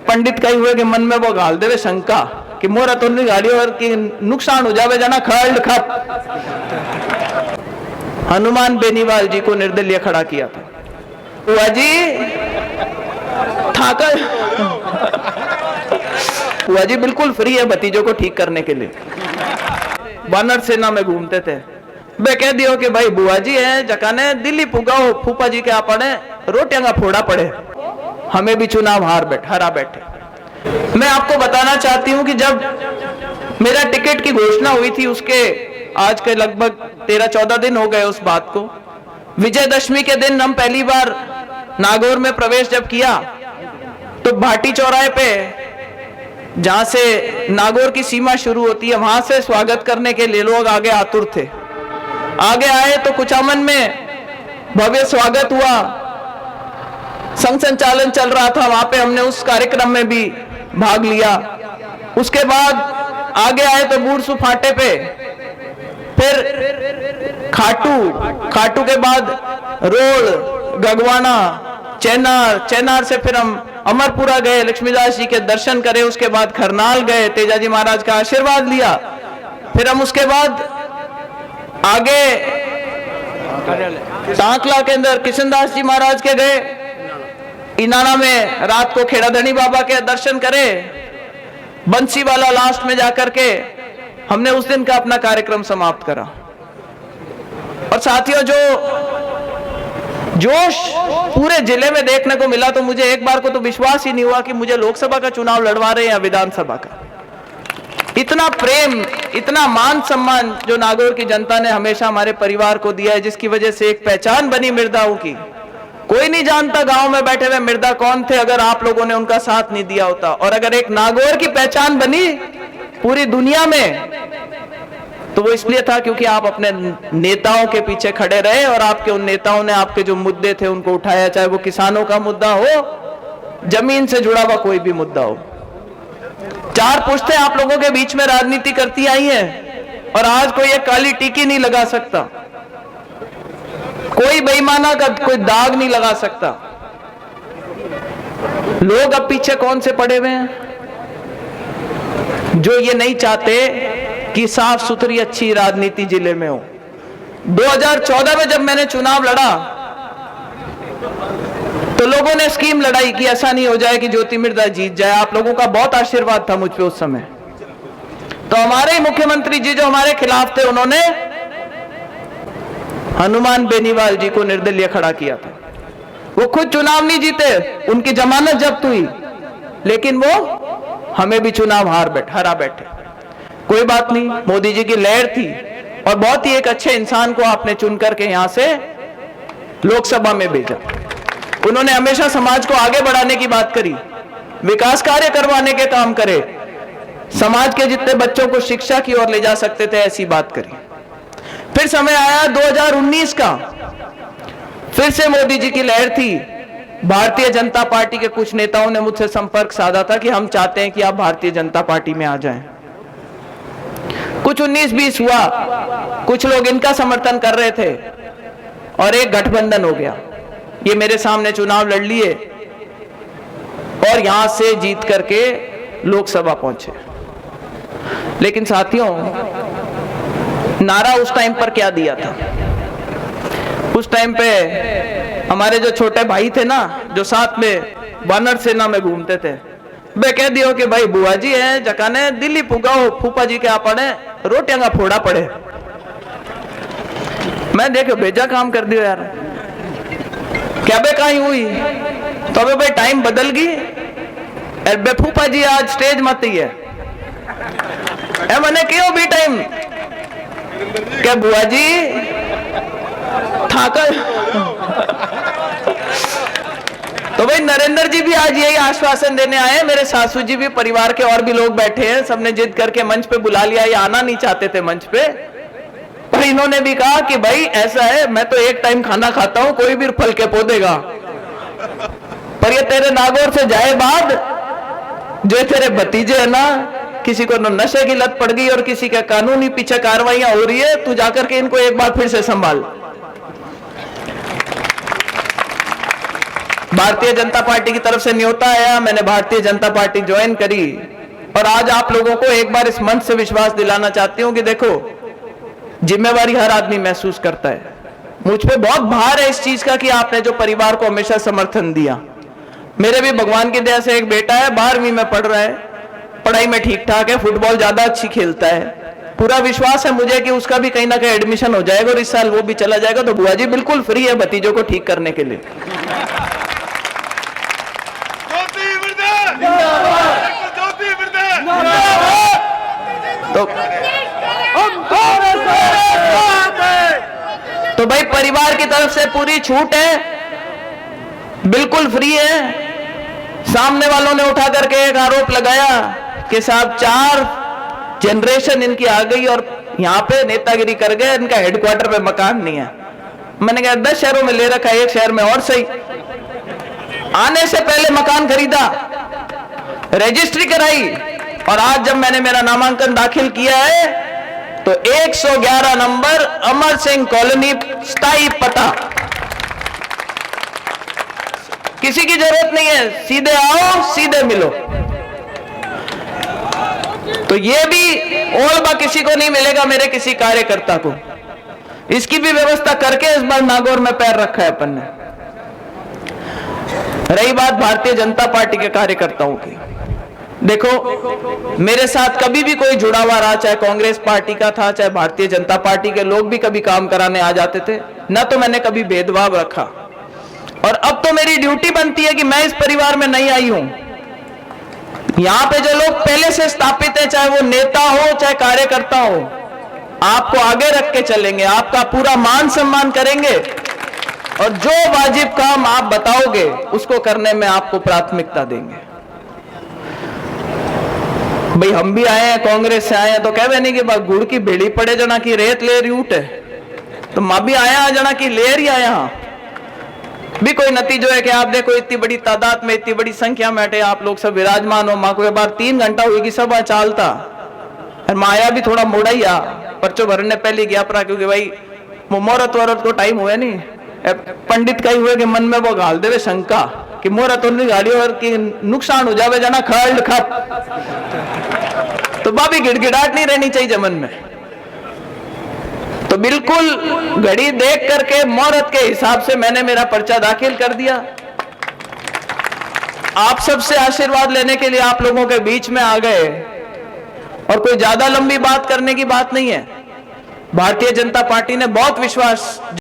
पंडित कई हुए कि मन में वो गाल देवे शंका कि मोरा तो नहीं गाड़ी और की नुकसान हो जावे जाना खल्ड खप। हनुमान बेनीवाल जी को निर्दलीय खड़ा किया था। बुआ जी ठाकर बुआ जी बिल्कुल फ्री है भतीजों को ठीक करने के लिए। वानर सेना में घूमते थे। बे कह दियो कि भाई बुआ जी है जकाने दिल्ली पुगाओ फूफा जी के आप पड़े रोटियां का फोड़ा पड़े, हमें भी चुनाव हरा बैठे। मैं आपको बताना चाहती हूं कि जब मेरा टिकट की घोषणा हुई थी उसके आज के लगभग 13-14 दिन हो गए उस बात को। विजयदशमी के दिन हम पहली बार नागौर में प्रवेश जब किया तो भाटी चौराहे पे जहां से नागौर की सीमा शुरू होती है वहां से स्वागत करने के लिए लोग आगे आतुर थे। आगे आए तो कुचामन में भव्य स्वागत हुआ, संघ संचालन चल रहा था, वहां पे हमने उस कार्यक्रम में भी भाग लिया। उसके बाद आगे आए तो बूरसू फाटे पे, फिर खाटू के बाद रोड, गगवाना, चेनार से फिर हम अमरपुरा गए, लक्ष्मीदास जी के दर्शन करे, उसके बाद खरनाल गए, तेजाजी महाराज का आशीर्वाद लिया। फिर हम उसके बाद आगे टांकला के अंदर किशनदास जी महाराज के गए, इनाना में रात को खेड़ाधनी बाबा के दर्शन करे, बंसी वाला लास्ट में जाकर के हमने उस दिन का अपना कार्यक्रम समाप्त करा। और साथियों जो जोश पूरे जिले में देखने को मिला तो मुझे एक बार को तो विश्वास ही नहीं हुआ कि मुझे लोकसभा का चुनाव लड़वा रहे हैं या विधानसभा का। इतना प्रेम, इतना मान सम्मान जो नागौर की जनता ने हमेशा हमारे परिवार को दिया है, जिसकी वजह से एक पहचान बनी मिर्दाओं की। कोई नहीं जानता गांव में बैठे हुए मिर्दा कौन थे अगर आप लोगों ने उनका साथ नहीं दिया होता। और अगर एक नागौर की पहचान बनी पूरी दुनिया में तो वो इसलिए था क्योंकि आप अपने नेताओं के पीछे खड़े रहे और आपके उन नेताओं ने आपके जो मुद्दे थे उनको उठाया, चाहे वो किसानों का मुद्दा हो, जमीन से जुड़ा हुआ कोई भी मुद्दा हो। 4 पुश्तें आप लोगों के बीच में राजनीति करती आई हैं और आज कोई एक काली टीकी नहीं लगा सकता, कोई बेईमाना का कोई दाग नहीं लगा सकता। लोग अब पीछे कौन से पड़े हुए हैं? जो ये नहीं चाहते कि साफ सुथरी अच्छी राजनीति जिले में हो। 2014 में जब मैंने चुनाव लड़ा तो लोगों ने स्कीम लड़ाई कि ऐसा नहीं हो जाए कि ज्योति मिर्दा जीत जाए। आप लोगों का बहुत आशीर्वाद था मुझ पे उस समय। तो हमारे ही मुख्यमंत्री जी जो हमारे खिलाफ थे उन्होंने हनुमान बेनीवाल जी को निर्दलीय खड़ा किया था। वो खुद चुनाव नहीं जीते, उनकी जमानत जब्त हुई, लेकिन वो हमें भी चुनाव हरा बैठे। कोई बात नहीं, मोदी जी की लहर थी और बहुत ही एक अच्छे इंसान को आपने चुन करके यहां से लोकसभा में भेजा। उन्होंने हमेशा समाज को आगे बढ़ाने की बात करी, विकास कार्य करवाने के काम करे, समाज के जितने बच्चों को शिक्षा की ओर ले जा सकते थे ऐसी बात करी। फिर समय आया 2019 का, फिर से मोदी जी की लहर थी। भारतीय जनता पार्टी के कुछ नेताओं ने मुझसे संपर्क साधा था कि हम चाहते हैं कि आप भारतीय जनता पार्टी में आ जाएं। कुछ 19-20 हुआ, कुछ लोग इनका समर्थन कर रहे थे और एक गठबंधन हो गया। ये मेरे सामने चुनाव लड़ लिए और यहां से जीत करके लोकसभा पहुंचे। लेकिन साथियों, नारा उस टाइम पर क्या दिया था? उस टाइम पे हमारे जो छोटे भाई थे ना, जो साथ में वानर सेना में घूमते थे, वे कह दियो कि भाई बुआ जी है जकाने दिल्ली पुगाओ फूफा जी के आप पड़े रोटियां का फोड़ा पड़े। मैं देखो भेजा काम कर दियो यार, क्या बे कहीं हुई तो अबे भाई टाइम बदल गई। बे फूफा जी आज स्टेज मत ही है मैंने क्यों भी टाइम क्या बुआ जी ठाकर। तो भाई नरेंद्र जी भी आज यही आश्वासन देने आए, मेरे सासू जी भी, परिवार के और भी लोग बैठे हैं, सबने जिद करके मंच पे बुला लिया। ये आना नहीं चाहते थे मंच पे, पर इन्होंने भी कहा कि भाई ऐसा है, मैं तो एक टाइम खाना खाता हूं, कोई भी फल के पौधेगा, पर ये तेरे नागौर से जाए बाद जो तेरे भतीजे है ना, किसी को नशे की लत पड़ गई और किसी के कानूनी पीछे कार्रवाइयां हो रही है, तू जाकर के इनको एक बार फिर से संभाल। भारतीय जनता पार्टी की तरफ से न्योता आया, मैंने भारतीय जनता पार्टी ज्वाइन करी और आज आप लोगों को एक बार इस मंच से विश्वास दिलाना चाहती हूं कि देखो, जिम्मेवारी हर आदमी महसूस करता है। मुझ पे बहुत भार है इस चीज का कि आपने जो परिवार को हमेशा समर्थन दिया। मेरे भी भगवान की दया से एक बेटा है, 12वीं में पढ़ रहा है, पढ़ाई में ठीक ठाक है, फुटबॉल ज्यादा अच्छी खेलता है। पूरा विश्वास है मुझे कि उसका भी कहीं ना कहीं एडमिशन हो जाएगा और इस साल वो भी चला जाएगा। तो बुआ जी बिल्कुल फ्री है भतीजों को ठीक करने के लिए। तो भाई परिवार की तरफ से पूरी छूट है, बिल्कुल फ्री है। सामने वालों ने उठा करके एक आरोप लगाया कि साहब 4 जनरेशन इनकी आ गई और यहां पे नेतागिरी कर गए, इनका हेडक्वार्टर पे मकान नहीं है। मैंने कहा 10 शहरों में ले रखा है, एक शहर में और सही। आने से पहले मकान खरीदा, रजिस्ट्री कराई और आज जब मैंने मेरा नामांकन दाखिल किया है तो 111 नंबर अमर सिंह कॉलोनी, स्थायी पता। किसी की जरूरत नहीं है, सीधे आओ सीधे मिलो। तो ये भी ओलबा किसी को नहीं मिलेगा, मेरे किसी कार्यकर्ता को। इसकी भी व्यवस्था करके इस बार नागौर में पैर रखा है अपन ने। रही बात भारतीय जनता पार्टी के कार्यकर्ताओं की, देखो मेरे साथ कभी भी कोई जुड़ा हुआ रहा, चाहे कांग्रेस पार्टी का था, चाहे भारतीय जनता पार्टी के लोग भी कभी काम कराने आ जाते थे, ना तो मैंने कभी भेदभाव रखा। और अब तो मेरी ड्यूटी बनती है कि मैं इस परिवार में नहीं आई हूं। यहां पे जो लोग पहले से स्थापित है, चाहे वो नेता हो चाहे कार्यकर्ता हो, आपको आगे रख के चलेंगे, आपका पूरा मान सम्मान करेंगे और जो वाजिब काम आप बताओगे उसको करने में आपको प्राथमिकता देंगे। भाई हम भी आए हैं, कांग्रेस से आए हैं, तो कह नहीं कि गुड़ की बेड़ी पड़े जना की रेत ले रूट है, तो मां भी आया जना की लेर ही आया भी कोई नतीजो है कि आप देखो इतनी बड़ी तादाद में, इतनी बड़ी संख्या में बैठे आप लोग सब विराजमान हो। मां को एक बार 3 घंटा हुई सभा चालता और माया भी थोड़ा मोड़ा ही आ, पर्चो भरने पहले गया परा, क्योंकि भाई मुहूर्त वरत को टाइम हुआ नहीं। पंडित का ही हुए कि मन में वो गाल देवे शंका कि मुहूर्त नहीं गाड़ी और कि नुकसान हो जावे जना खड़ खप, तो बाबी गिड़गिड़ाहट नहीं रहनी चाहिए मन में। तो बिल्कुल घड़ी देख करके मुहूर्त के हिसाब से मैंने मेरा पर्चा दाखिल कर दिया। आप सबसे आशीर्वाद लेने के लिए आप लोगों के बीच में आ गए और कोई ज्यादा लंबी बात करने की बात नहीं है। भारतीय जनता पार्टी ने बहुत विश्वास